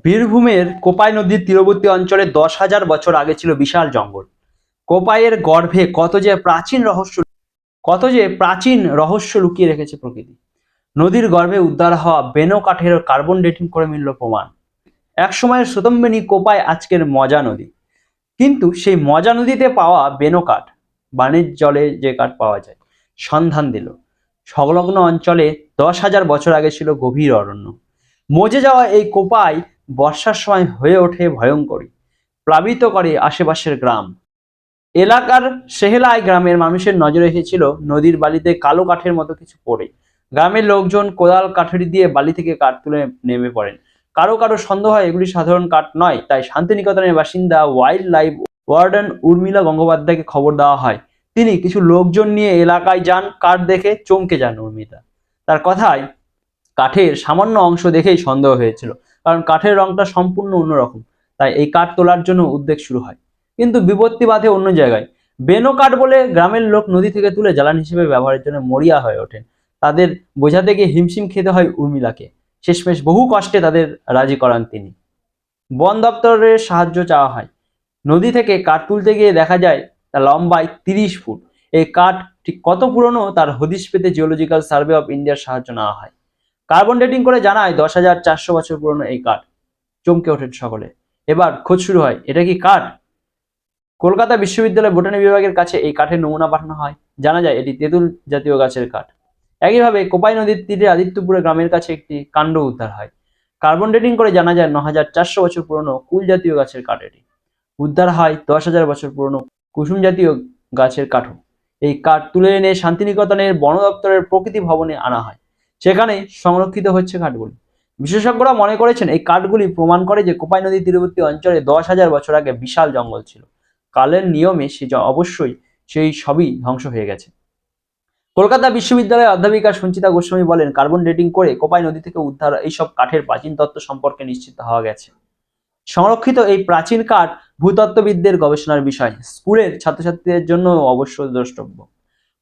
বীরভূমের কোপাই নদীর তীরবর্তী অঞ্চলে 10,000 বছর আগে ছিল বিশাল জঙ্গল। কোপাইয়ের গর্ভে কত যে প্রাচীন রহস্য লুকিয়ে রেখেছে প্রকৃতি। নদীর গর্ভে উদ্ধার হওয়া বেনো কাঠের কার্বন ডেটিং করে মিলল প্রমাণ। এক সময়ের সুতম্বিনী কোপাই আজকের মজা নদী। কিন্তু সেই মজা নদীতে পাওয়া বেনো কাঠ, বানের জলে যে কাঠ পাওয়া যায়, সন্ধান দিল সংলগ্ন অঞ্চলে 10,000 বছর আগে ছিল গভীর অরণ্য। মজে যাওয়া এই কোপাই বর্ষার সময় হয়ে ওঠে ভয়ঙ্করী, প্লাবিত করে আশেপাশের গ্রাম এলাকার। সেহেলাই গ্রামের মানুষের নজরে এসেছিল নদীর বালিতে কালো কাঠের মতো কিছু পড়ে। গ্রামের লোকজন কোদাল কাঠুরি দিয়ে বালি থেকে কাঠ তুলে নেমে পড়েন। কারো কারো সন্দেহ হয় এগুলি সাধারণ কাঠ নয়, তাই শান্তিনিকেতনের বাসিন্দা ওয়াইল্ড লাইফ ওয়ার্ডেন উর্মিলা গঙ্গোপাধ্যায়কে খবর দেওয়া হয়। তিনি কিছু লোকজন নিয়ে এলাকায় যান। কাঠ দেখে চমকে যান উর্মিলা। তার কথায় কাঠের সামান্য অংশ দেখেই সন্দেহ হয়েছিল, কারণ কাঠের রংটা সম্পূর্ণ অন্যরকম। তাই এই কাঠ তোলার জন্য উদ্যোগ শুরু হয়। কিন্তু বিপত্তি বাধে অন্য জায়গায়। বেনো কাঠ বলে গ্রামের লোক নদী থেকে তুলে জ্বালানি হিসেবে ব্যবহারের জন্য মরিয়া হয়ে ওঠেন। তাদের বোঝাতে গিয়ে হিমশিম খেতে হয় উর্মিলাকে। শেষমেশ বহু কষ্টে তাদের রাজি করান তিনি। বন দপ্তরের সাহায্য চাওয়া হয়। নদী থেকে কাঠ তুলতে গিয়ে দেখা যায় তা লম্বায় 30 ফুট। এই কাঠ ঠিক কত পুরনো তার হদিশ পেতে জিওলজিক্যাল সার্ভে অফ ইন্ডিয়ার সাহায্য নেওয়া হয়। কার্বন ডেটিং করে জানায় 10,400 বছর পুরনো এই কাঠ। চমকে ওঠেন সকলে। এবার খোঁজ শুরু হয়, এটা কি কাঠ? কলকাতা বিশ্ববিদ্যালয় বোটানি বিভাগের কাছে এই কাঠের নমুনা পাঠানো হয়। জানা যায় এটি তেঁতুল জাতীয় গাছের কাঠ। একইভাবে কোপাই নদীর তীরে আদিত্যপুরে গ্রামের কাছে একটি কাণ্ড উদ্ধার হয়। কার্বন ডেটিং করে জানা যায় 9,400 বছর পুরনো কুল জাতীয় গাছের কাঠ এটি। উদ্ধার হয় 10,000 বছর পুরনো কুসুম জাতীয় গাছের কাঠও। এই কাঠ তুলে এনে শান্তিনিকেতনের বন দপ্তরের প্রকৃতি ভবনে আনা হয়। সেখানে সংরক্ষিত হচ্ছে কাঠগুলি। বিশেষজ্ঞরা মনে করেছেন এই কাঠগুলি প্রমাণ করে যে কোপাই নদীর তীরবর্তী অঞ্চলে 10,000 বছর আগে বিশাল জঙ্গল ছিল। কালের নিয়মে অবশ্যই সেই সবই ধ্বংস হয়ে গেছে। কলকাতা বিশ্ববিদ্যালয়ের অধ্যাপিকা সঞ্চিতা গোস্বামী বলেন, কার্বন ডেটিং করে কোপাই নদী থেকে উদ্ধার এইসব কাঠের প্রাচীন তত্ত্ব সম্পর্কে নিশ্চিত হওয়া গেছে। সংরক্ষিত এই প্রাচীন কাঠ ভূতত্ত্ববিদদের গবেষণার বিষয়। স্কুলের ছাত্রছাত্রীদের জন্য অবশ্যই দ্রষ্টব্য।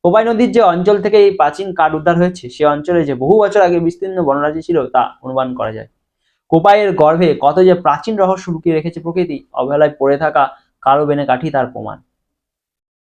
কোপাই নদীর যে অঞ্চল থেকে এই প্রাচীন কাঠ উদ্ধার হয়েছে, সে অঞ্চলে যে বহু বছর আগে বিস্তীর্ণ বনরাজি ছিল তা অনুমান করা যায়। কোপাইয়ের গর্ভে কত যে প্রাচীন রহস্য লুকিয়ে রেখেছে প্রকৃতি, অবহেলায় পড়ে থাকা কালো বেনে কাঠই তার প্রমাণ।